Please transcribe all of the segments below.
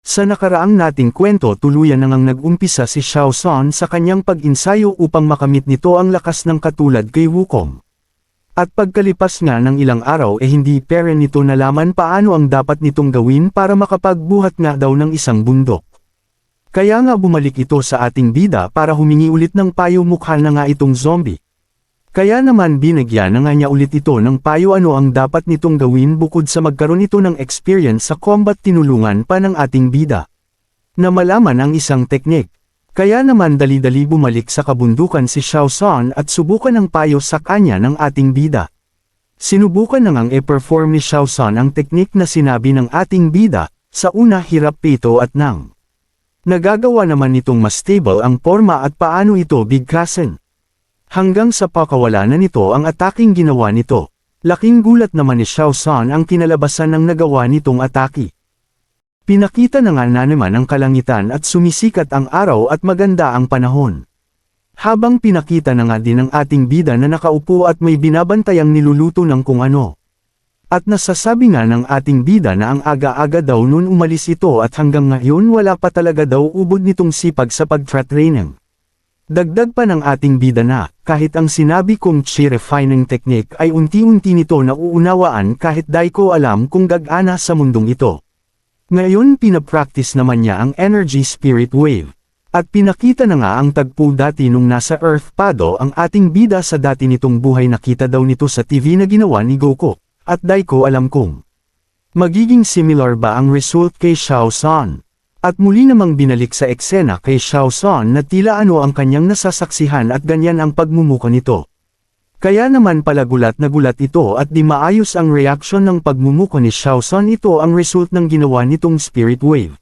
Sa nakaraang nating kwento tuluyan nang nag-umpisa si Xiao San sa kanyang pag-insayo upang makamit nito ang lakas ng katulad kay Wukong. At pagkalipas nga ng ilang araw hindi pere nito nalaman paano ang dapat nitong gawin para makapagbuhat nga daw ng isang bundok. Kaya nga bumalik ito sa ating bida para humingi ulit ng payo, mukha na nga itong zombie. Kaya naman binigyan na nga niya ulit ito ng payo ano ang dapat nitong gawin bukod sa magkaroon ito ng experience sa combat. Tinulungan pa ng ating bida na malaman ang isang teknik. Kaya naman dali-dali bumalik sa kabundukan si Xiao San at subukan ang payo sa kanya ng ating bida. Sinubukan na ngang e-perform ni Xiao San ang teknik na sinabi ng ating bida, sa una hirap pito at nang. Nagagawa naman nitong mas stable ang forma at paano ito bigkasin. Hanggang sa pakawala na nito ang ataking ginawa nito. Laking gulat naman ni Xiao San ang kinalabasan ng nagawa nitong atake. Pinakita na nga na naman ang kalangitan at sumisikat ang araw at maganda ang panahon. Habang pinakita na nga din ng ating bida na nakaupo at may binabantayang niluluto ng kung ano. At nasasabi nga ng ating bida na ang aga-aga daw noon umalis ito at hanggang ngayon wala pa talaga daw ubod nitong sipag sa pag-training. Dagdag pa ng ating bida na, kahit ang sinabi kong chi refining technique ay unti-unti nito nauunawaan kahit di ko alam kung gagana sa mundong ito. Ngayon pinapractice naman niya ang energy spirit wave. At pinakita na nga ang tagpo dati nung nasa Earth Pado ang ating bida sa dati nitong buhay. Nakita daw nito sa TV na ginawa ni Goku, at di ko alam kung magiging similar ba ang result kay Xiao San. At muli namang binalik sa eksena kay Xiao San na tila ano ang kanyang nasasaksihan at ganyan ang pagmumuka nito. Kaya naman pala gulat na gulat ito at di maayos ang reaksyon ng pagmumuka ni Xiao San. Ito ang result ng ginawa nitong spirit wave.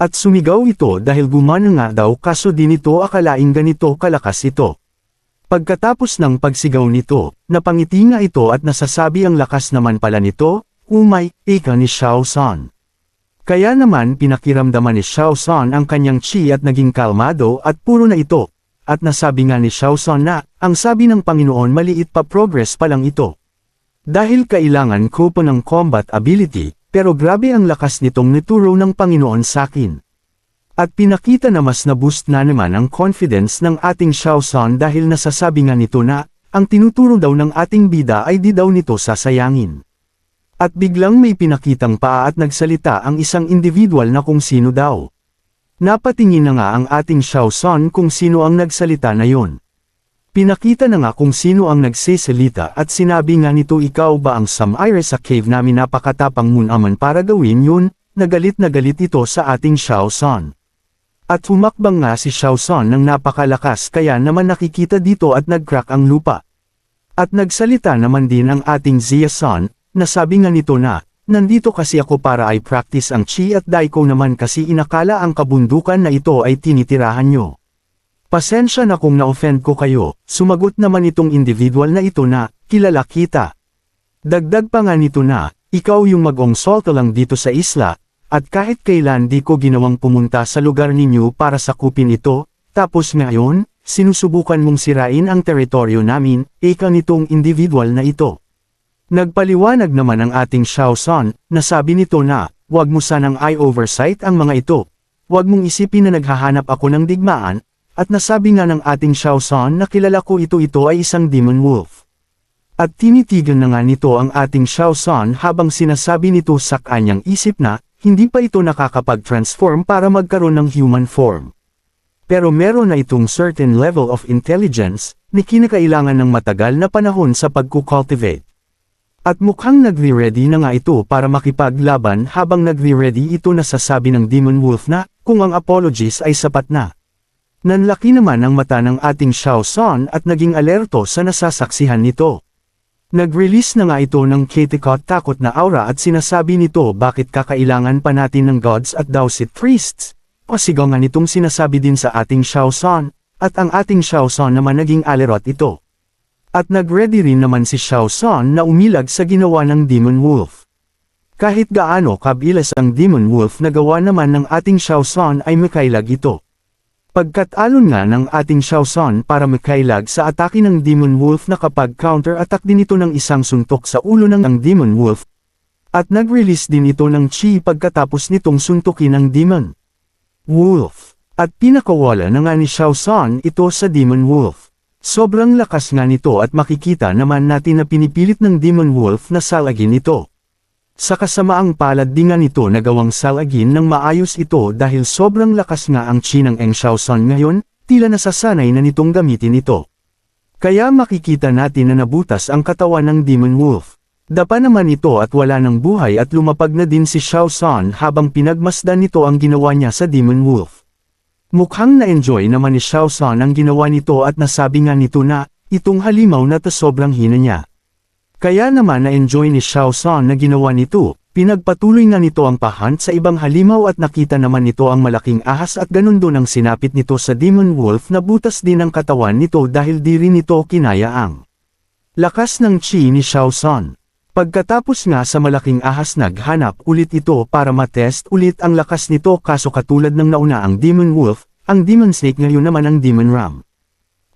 At sumigaw ito dahil gumana nga daw kaso di nito akalaing ganito kalakas ito. Pagkatapos ng pagsigaw nito, napangiti nga ito at nasasabi ang lakas naman pala nito, umay, ika ni Xiao San. Kaya naman pinakiramdaman ni Xiao San ang kanyang chi at naging kalmado at puro na ito. At nasabi nga ni Xiao San na, ang sabi ng Panginoon maliit pa progress pa lang ito. Dahil kailangan ko po ng combat ability, pero grabe ang lakas nitong nituro ng Panginoon sakin. At pinakita na mas na-boost na naman ang confidence ng ating Xiao San dahil nasasabi nga nito na, ang tinuturo daw ng ating bida ay di daw nito sasayangin. At biglang may pinakitang paa at nagsalita ang isang individual na kung sino daw. Napatingin na nga ang ating Xiao San kung sino ang nagsalita na yon. Pinakita na nga kung sino ang nagsisalita at sinabi nga nito, ikaw ba ang Samire sa cave namin? Napakatapang mo naman para gawin yun. Nagalit ito sa ating Xiao San. At humakbang nga si Xiao San ng napakalakas kaya naman nakikita dito at nag-crack ang lupa. At nagsalita naman din ang ating Xia San. Nasabi nga nito na, nandito kasi ako para ay practice ang chi at dai ko naman kasi inakala ang kabundukan na ito ay tinitirahan nyo. Pasensya na kung na-offend ko kayo. Sumagot naman itong individual na ito na, kilala kita. Dagdag pa nga nito na, ikaw yung mag-ongsolto lang dito sa isla, at kahit kailan di ko ginawang pumunta sa lugar ninyo para sakupin ito, tapos ngayon, sinusubukan mong sirain ang teritoryo namin, ika nitong individual na ito. Nagpaliwanag naman ang ating Xiao San, nasabi nito na, wag mo sanang i-oversight ang mga ito. Wag mong isipin na naghahanap ako ng digmaan, at nasabi nga ng ating Xiao San na kilala ko ito ay isang demon wolf. At tinitigan na nga nito ang ating Xiao San habang sinasabi nito sa kanyang isip na, hindi pa ito nakakapag-transform para magkaroon ng human form. Pero meron na itong certain level of intelligence, na kinakailangan ng matagal na panahon sa pagkukultivate. At mukhang nagre-ready na nga ito para makipaglaban. Habang nagre-ready ito nasasabi ng Demon Wolf na, kung ang apologies ay sapat na. Nanlaki naman ang mata ng ating Xiao San at naging alerto sa nasasaksihan nito. Nag-release na nga ito ng takot na aura at sinasabi nito bakit kakailangan pa natin ng gods at Dowsit priests. Pasigaw nga nitong sinasabi din sa ating Xiao San, at ang ating Xiao San naman naging alerot ito. At nag-ready rin naman si Xiao San na umilag sa ginawa ng Demon Wolf. Kahit gaano kabilas ang Demon Wolf na gawa naman ng ating Xiao San ay makailag ito. Pagkat-alon nga ng ating Xiao San para makailag sa atake ng Demon Wolf na kapag counter-attack din ito ng isang suntok sa ulo ng Demon Wolf. At nag-release din ito ng chi pagkatapos nitong suntukin ang Demon Wolf. At pinakawala na nga ni Xiao San ito sa Demon Wolf. Sobrang lakas nga nito at makikita naman natin na pinipilit ng Demon Wolf na salagin ito. Sa kasamaang palad di nga nito nagawang salagin ng maayos ito dahil sobrang lakas nga ang chi ng Eng Xiao San ngayon, tila nasasanay na nitong gamitin ito. Kaya makikita natin na nabutas ang katawan ng Demon Wolf. Dapa naman ito at wala ng buhay at lumapag na din si Xiao San habang pinagmasdan nito ang ginawa niya sa Demon Wolf. Mukhang na-enjoy naman ni Xiao San ang ginawa nito at nasabi nga nito na, itong halimaw na to sobrang hina niya. Kaya naman na-enjoy ni Xiao San na ginawa nito, pinagpatuloy nga nito ang pahunt sa ibang halimaw at nakita naman nito ang malaking ahas at ganun doon ang sinapit nito sa Demon Wolf na butas din ang katawan nito dahil di rin nito kinaya ang lakas ng chi ni Xiao San. Pagkatapos nga sa malaking ahas naghanap ulit ito para matest ulit ang lakas nito kaso katulad ng nauna ang Demon Wolf, ang Demon Snake ngayon naman ang Demon Ram.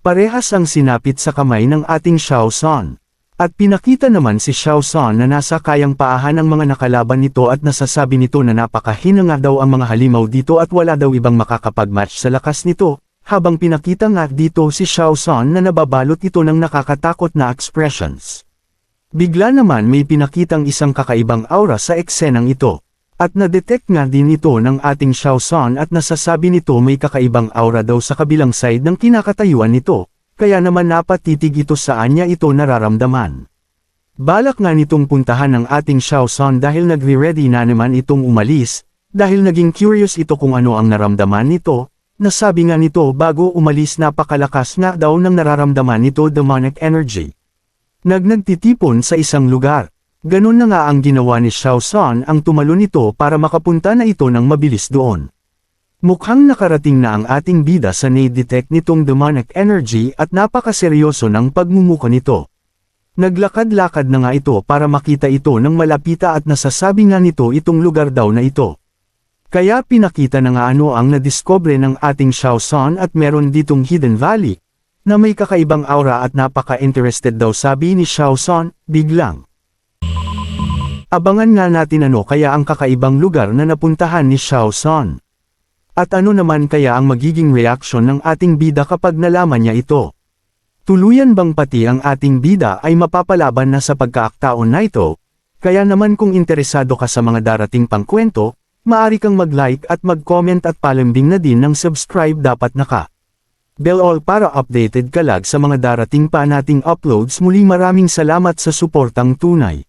Parehas ang sinapit sa kamay ng ating Xiao San. At pinakita naman si Xiao San na nasa kayang paahan ang mga nakalaban nito at nasasabi nito na napakahina nga daw ang mga halimaw dito at wala daw ibang makakapag-match sa lakas nito, habang pinakita nga dito si Xiao San na nababalot ito ng nakakatakot na expressions. Bigla naman may pinakitang isang kakaibang aura sa eksenang ito. At na-detect nga din ito ng ating Xiao San at nasasabi nito may kakaibang aura daw sa kabilang side ng kinakatayuan nito, kaya naman napatitig ito saan niya ito nararamdaman. Balak nga nitong puntahan ng ating Xiao San dahil nagre-ready na naman itong umalis, dahil naging curious ito kung ano ang naramdaman nito, nasabi nga nito bago umalis napakalakas nga daw ng nararamdaman nito demonic energy. Nagtitipon sa isang lugar. Ganun na nga ang ginawa ni Xiao San ang tumalon nito para makapunta na ito ng mabilis doon. Mukhang nakarating na ang ating bida sa na-detect nitong demonic energy at napakaseryoso ng pagmumuko nito. Naglakad-lakad na nga ito para makita ito ng malapita at nasasabi nga nito itong lugar daw na ito. Kaya pinakita na nga ano ang nadiskobre ng ating Xiao San at meron ditong hidden valley, na may kakaibang aura at napaka-interested daw sabi ni Xiao San, biglang. Abangan nga natin ano kaya ang kakaibang lugar na napuntahan ni Xiao San. At ano naman kaya ang magiging reaksyon ng ating bida kapag nalaman niya ito. Tuluyan bang pati ang ating bida ay mapapalaban na sa pagkaaktaon na ito? Kaya naman kung interesado ka sa mga darating pang kwento, maaari kang mag-like at mag-comment at palambing na din ng subscribe dapat naka bell all para updated ka lag sa mga darating pa nating uploads. Muli maraming salamat sa suportang tunay.